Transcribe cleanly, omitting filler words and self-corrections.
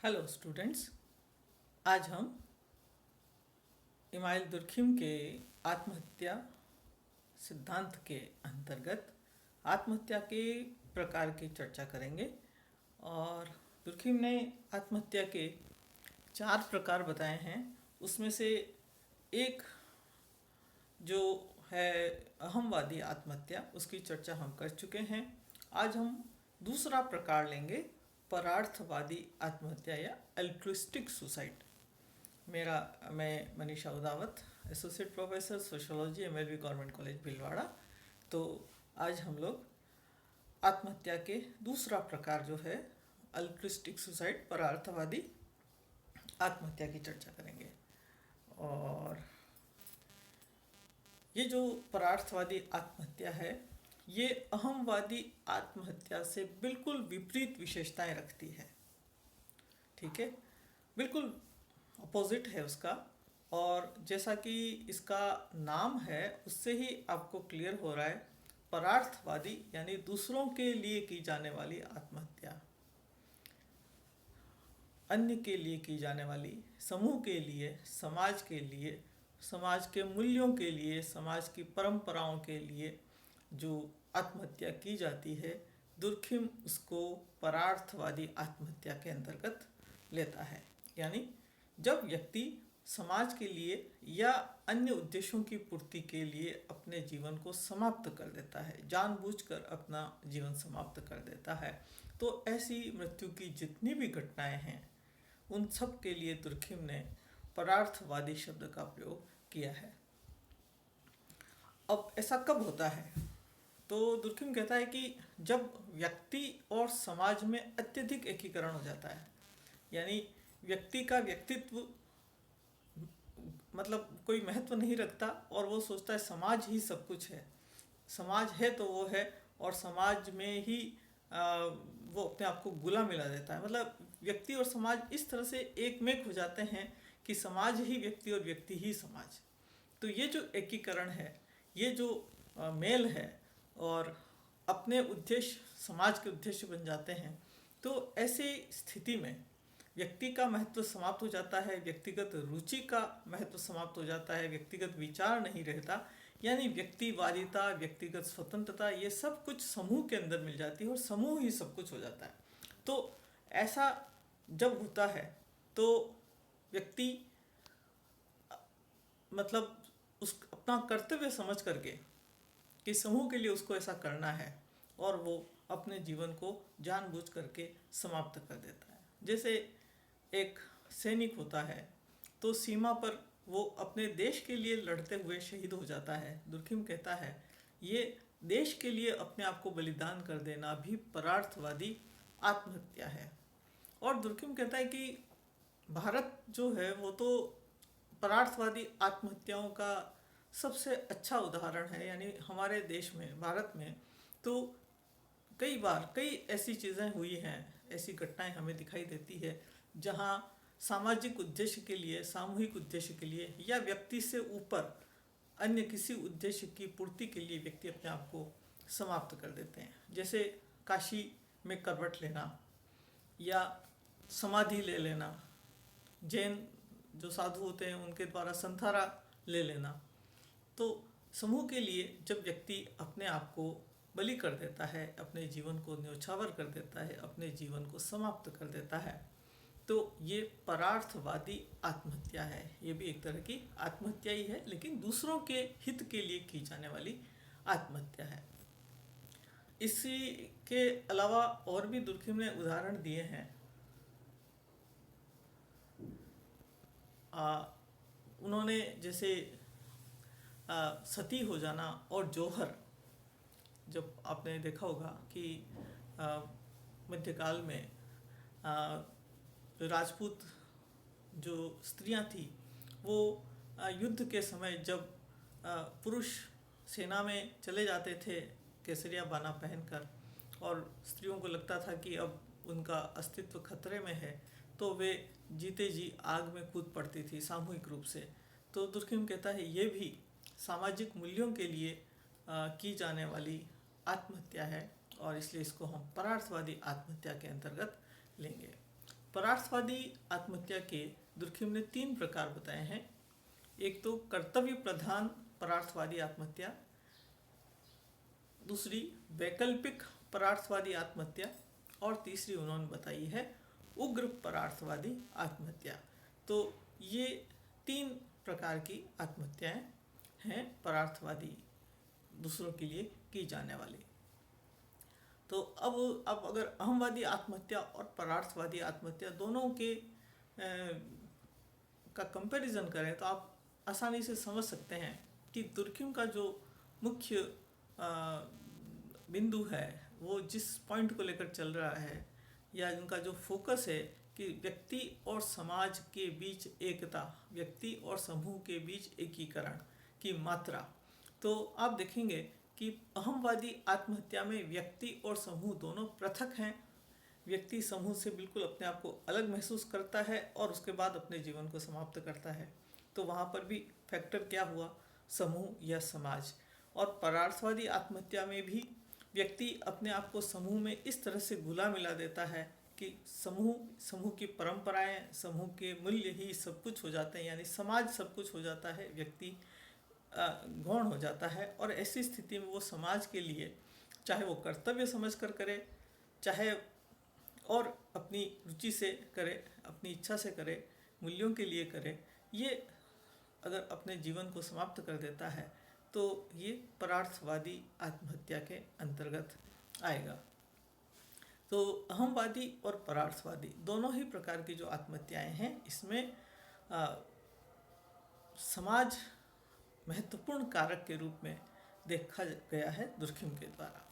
Hello students. आज हम email Durkheim के आत्महत्या सिद्धांत के अंतर्गत आत्महत्या के प्रकार की चर्चा करेंगे। और दुर्खिम ने आत्महत्या के 4 प्रकार बताए हैं। उसमें से एक जो है अहमवादी आत्महत्या, उसकी चर्चा हम कर चुके हैं। आज हम दूसरा प्रकार लेंगे, परार्थवादी आत्महत्या या अल्ट्रुइस्टिक सुसाइड। मैं Manisha Udawat, associate professor sociology, MLV government college Bhilwara. तो आज हम लोग आत्महत्या के दूसरा प्रकार जो है अल्ट्रुइस्टिक सुसाइड, परार्थवादी आत्महत्या की चर्चा करेंगे। और ये जो परार्थवादी आत्महत्या है, ये अहमवादी आत्महत्या से बिल्कुल विपरीत विशेषताएं रखती है। ठीक है, बिल्कुल अपोजिट है उसका। और जैसा कि इसका नाम है उससे ही आपको क्लियर हो रहा है, परार्थवादी यानी दूसरों के लिए की जाने वाली आत्महत्या, अन्य के लिए की जाने वाली, समूह के लिए, समाज के लिए, समाज के मूल्यों के लिए, समाज की परंपराओं के लिए जो आत्महत्या की जाती है, दुर्खिम उसको परार्थवादी आत्महत्या के अंतर्गत लेता है। यानी जब व्यक्ति समाज के लिए या अन्य उद्देश्यों की पूर्ति के लिए अपने जीवन को समाप्त कर देता है, जानबूझकर अपना जीवन समाप्त कर देता है, तो ऐसी मृत्यु की जितनी भी घटनाएं हैं उन सब के लिए दुर्खिम ने परार्थवादी शब्द का प्रयोग किया है। अब ऐसा कब होता है? तो दुर्खिम कहता है कि जब व्यक्ति और समाज में अत्यधिक एकीकरण हो जाता है, यानी व्यक्ति का व्यक्तित्व मतलब कोई महत्व नहीं रखता और वो सोचता है समाज ही सब कुछ है, समाज है तो वो है, और समाज में ही वो अपने आप को गुलाम मिला देता है। मतलब व्यक्ति और समाज इस तरह से एकमेक हो जाते हैं कि समाज ही व्यक्ति और व्यक्ति ही समाज। तो ये जो एकीकरण है, ये जो मेल है और अपने उद्देश्य समाज के उद्देश्य बन जाते हैं, तो ऐसी स्थिति में व्यक्ति का महत्व समाप्त हो जाता है, व्यक्तिगत रुचि का महत्व समाप्त हो जाता है, व्यक्तिगत विचार नहीं रहता, यानी व्यक्तिवादिता, व्यक्तिगत स्वतंत्रता, ये सब कुछ समूह के अंदर मिल जाती है और समूह ही सब कुछ हो जाता है। तो ऐसा जब होता है तो व्यक्ति मतलब उस अपना कर्तव्य समझ करके कि समूह के लिए उसको ऐसा करना है, और वो अपने जीवन को जानबूझ करके समाप्त कर देता है। जैसे एक सैनिक होता है तो सीमा पर वो अपने देश के लिए लड़ते हुए शहीद हो जाता है। दुर्खिम कहता है ये देश के लिए अपने आप को बलिदान कर देना भी परार्थवादी आत्महत्या है। और दुर्खिम कहता है कि भारत जो है वो तो परार्थवादी आत्महत्याओं का सबसे अच्छा उदाहरण है। यानी हमारे देश में, भारत में तो कई बार कई ऐसी चीज़ें हुई हैं, ऐसी घटनाएं हमें दिखाई देती है जहां सामाजिक उद्देश्य के लिए, सामूहिक उद्देश्य के लिए या व्यक्ति से ऊपर अन्य किसी उद्देश्य की पूर्ति के लिए व्यक्ति अपने आप को समाप्त कर देते हैं। जैसे काशी में करवट लेना या समाधि ले लेना, जैन जो साधु होते हैं उनके द्वारा संथारा ले लेना। तो समूह के लिए जब व्यक्ति अपने आप को बलि कर देता है, अपने जीवन को न्योछावर कर देता है, अपने जीवन को समाप्त कर देता है, तो ये परार्थवादी आत्महत्या है। ये भी एक तरह की आत्महत्या ही है, लेकिन दूसरों के हित के लिए की जाने वाली आत्महत्या है। इसी के अलावा और भी दुर्खिम ने उदाहरण दिए हैं। उन्होंने जैसे सती हो जाना और जौहर, जब आपने देखा होगा कि मध्यकाल में राजपूत जो स्त्रियां थी वो युद्ध के समय जब पुरुष सेना में चले जाते थे केसरिया बाना पहनकर, और स्त्रियों को लगता था कि अब उनका अस्तित्व खतरे में है, तो वे जीते जी आग में कूद पड़ती थी सामूहिक रूप से। तो दुर्खिम कहता है ये भी सामाजिक मूल्यों के लिए की जाने वाली आत्महत्या है, और इसलिए इसको हम परार्थवादी आत्महत्या के अंतर्गत लेंगे। परार्थवादी आत्महत्या के दुर्खिम ने 3 प्रकार बताए हैं। एक तो कर्तव्य प्रधान परार्थवादी आत्महत्या, दूसरी वैकल्पिक परार्थवादी आत्महत्या और तीसरी उन्होंने बताई है उग्र परार्थवादी आत्महत्या। तो ये 3 प्रकार की आत्महत्याएं हैं परार्थवादी दूसरों के लिए की जाने वाली। तो अब अगर अहमवादी आत्महत्या और परार्थवादी आत्महत्या दोनों के का कंपैरिजन करें तो आप आसानी से समझ सकते हैं कि दुर्खिम का जो मुख्य बिंदु है वो जिस पॉइंट को लेकर चल रहा है या उनका जो फोकस है कि व्यक्ति और समाज के बीच एकता, व्यक्ति और समूह के बीच एकीकरण की मात्रा। तो आप देखेंगे कि अहमवादी आत्महत्या में व्यक्ति और समूह दोनों पृथक हैं। व्यक्ति समूह से बिल्कुल अपने आप को अलग महसूस करता है और उसके बाद अपने जीवन को समाप्त करता है। तो वहाँ पर भी फैक्टर क्या हुआ, समूह या समाज। और परार्थवादी आत्महत्या में भी व्यक्ति अपने आप को समूह में इस तरह से घुला मिला देता है कि समूह की परंपराएं, समूह के मूल्य ही सब कुछ हो जाते हैं, यानी समाज सब कुछ हो जाता है, व्यक्ति गौण हो जाता है। और ऐसी स्थिति में वो समाज के लिए चाहे वो कर्तव्य समझ कर करे, चाहे और अपनी रुचि से करे, अपनी इच्छा से करे, मूल्यों के लिए करे, ये अगर अपने जीवन को समाप्त कर देता है तो ये परार्थवादी आत्महत्या के अंतर्गत आएगा। तो अहमवादी और परार्थवादी दोनों ही प्रकार की जो आत्महत्याएं हैं इसमें समाज महत्वपूर्ण कारक के रूप में देखा गया है दुर्खिम के द्वारा।